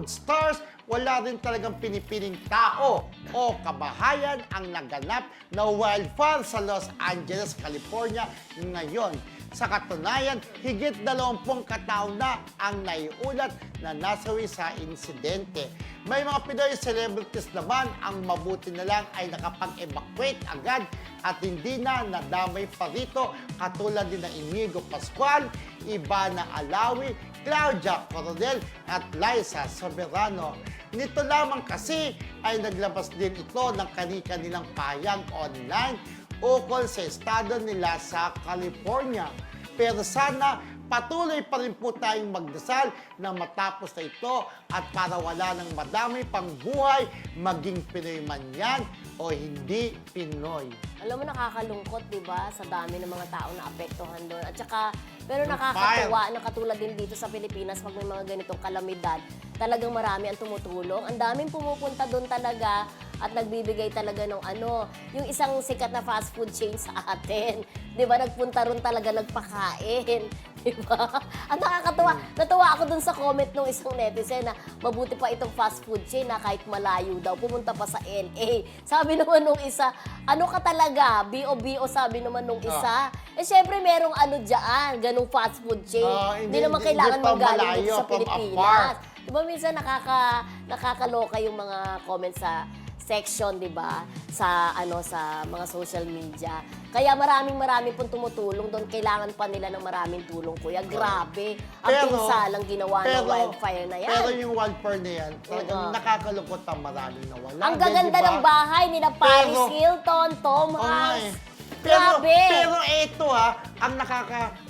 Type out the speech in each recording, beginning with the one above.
Hollywood stars, wala rin talagang pinipiling tao o kabahayan ang naganap na wildfire sa Los Angeles, California ngayon. Sa katunayan, higit 20 katao na ang naiulat na nasawi sa insidente. May mga Pinoy celebrities naman ang mabuti na lang ay nakapag-evacuate agad at hindi na nadamay pa rito, katulad din na Inigo Pascual, Ivana Alawi, Claudia Coronel at Liza Soberano. Nito lamang kasi ay naglabas din ito ng kani-kanilang pahayag online ukol sa estado nila sa California. Pero sana patuloy pa rin po tayong magdasal na matapos na ito at para wala nang madami pang buhay, maging Pinoy man yan o hindi Pinoy. Alam mo, nakakalungkot, di ba? Sa dami ng mga tao na apektuhan doon. At saka, pero nakakatuwa na katulad din dito sa Pilipinas, pag may mga ganitong kalamidad, talagang marami ang tumutulong. Ang daming pumupunta doon talaga at nagbibigay talaga ng yung isang sikat na fast food chain sa atin. Di ba? Nagpunta ron talaga, nagpakain. Di ba? At nakakatuwa. Natuwa ako dun sa comment ng isang netizen na mabuti pa itong fast food chain na kahit malayo daw, pumunta pa sa LA. Sabi naman nung isa, ano ka talaga? B.O.B.O. sabi naman nung isa. Eh, syempre, merong dyan, ganung fast food chain. Hindi naman kailangan mong galing dito sa Pilipinas. Diba minsan nakakaloka yung mga comments sa section, 'di ba? Sa sa mga social media. Kaya maraming pong tumutulong doon. Kailangan pa nila ng maraming tulong, kuya. Grabe. Ang pinsalang ginawa ng wildfire na yan. Pero yung wildfire na yan, talagang nakakalungkot ang maraming nawala. Ang gaganda ng bahay nila Paris Hilton, Tom Hanks. Pero ito ang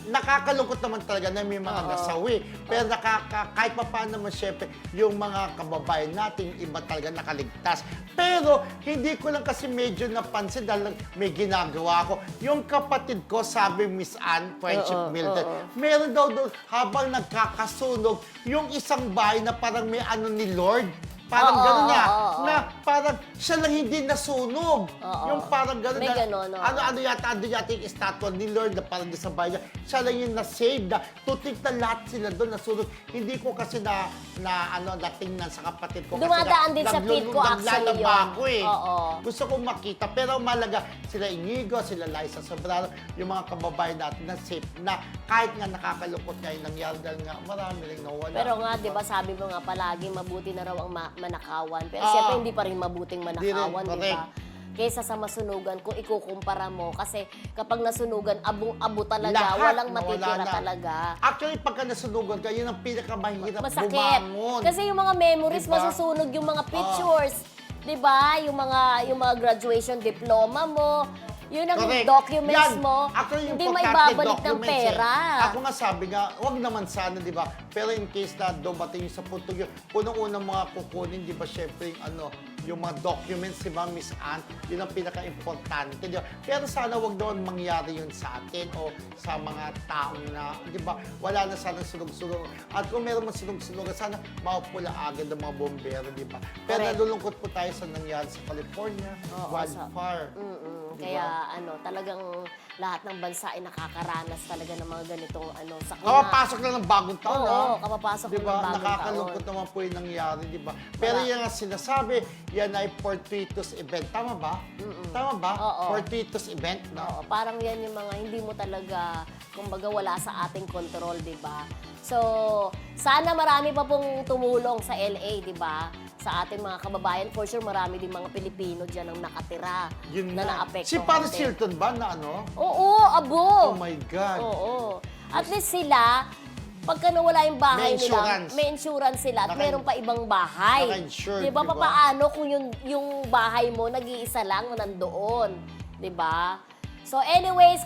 nakakalungkot naman talaga na may mga nasawi. Pero kahit pa paano naman syempre, yung mga kababayan natin, iba talaga nakaligtas. Pero hindi ko lang kasi medyo napansin dahil may ginagawa ko. Yung kapatid ko, sabi Miss Ann, Friendship Milton, meron daw doon habang nagkakasunog, yung isang bahay na parang may ni Lord. Parang gano'n niya, na parang siya lang hindi nasunog. Yung parang gano'n. May gano'n, ano yata yung estatwa ni Lord na parang sa bahay niya. Siya lang yung na-save na tutik na lahat sila doon nasunog. Hindi ko kasi natingnan sa kapatid ko. Dumadaan din sa feed ko actually yun. Gusto kong makita. Pero malaga, sila Inigo, sila Liza Soberano, yung mga kababayan natin na safe na kahit nga nakakalungkot nga yung nangyari dahil nga marami rin nawala. Pero nga, di ba sabi mo nga palagi, mabuti na raw ang manakawan. Pero siyempre, hindi pa rin mabuting manakawan, di ba? Kaysa sa masunugan, kung ikukumpara mo. Kasi kapag nasunugan, abong-abo talaga. Lahat walang matitira talaga. Actually, pagka nasunugan ka, yun ang pinakamahirap masakit. bumangon. Kasi yung mga memories, diba? masusunog yung mga pictures. Di ba? Yung mga graduation diploma mo, yun ang documents mo, hindi may babalik ng pera. Ako nga sabi nga, wag naman sana, di ba? Pero in case na dumating sa punto yun, unang-unang mga kukunin, di ba, syempre yung mga documents, di ba, Miss Ann, yun ang pinaka-importante, di ba? Pero sana wag naman mangyari yun sa atin o sa mga taong na, di ba, wala na sana sunog-sunog. At kung meron man sunog-sunog, sana maupula agad ng mga bombero, di ba? Pero nalulungkot po tayo sa nangyari sa California, wildfire. Diba? Kaya talagang lahat ng bansa ay nakakaranas talaga ng mga ganitong sakuna. Kapapasok na ng bagong taon, kapapasok na ng bagong taon. Nakakalungkot naman po yung nangyari, di ba? Pero yan ang sinasabi, yan ay fortuitous event. Tama ba? Tama ba? Fortuitous event, no? Parang yan yung mga hindi mo talaga, kumbaga wala sa ating control, di ba? So, sana marami pa pong tumulong sa LA, di ba? Sa ating mga kababayan. For sure, marami din mga Pilipino dyan ang nakatira na naapektuhan. Si Paris Hilton ba na Oo, abo. Oh my God. Oo. At least sila, pagka nawala yung bahay nila, may insurance sila at meron pa ibang bahay. Naka-insured, diba? Papaano kung yung bahay mo, nag-iisa lang nandoon. Diba? So anyways,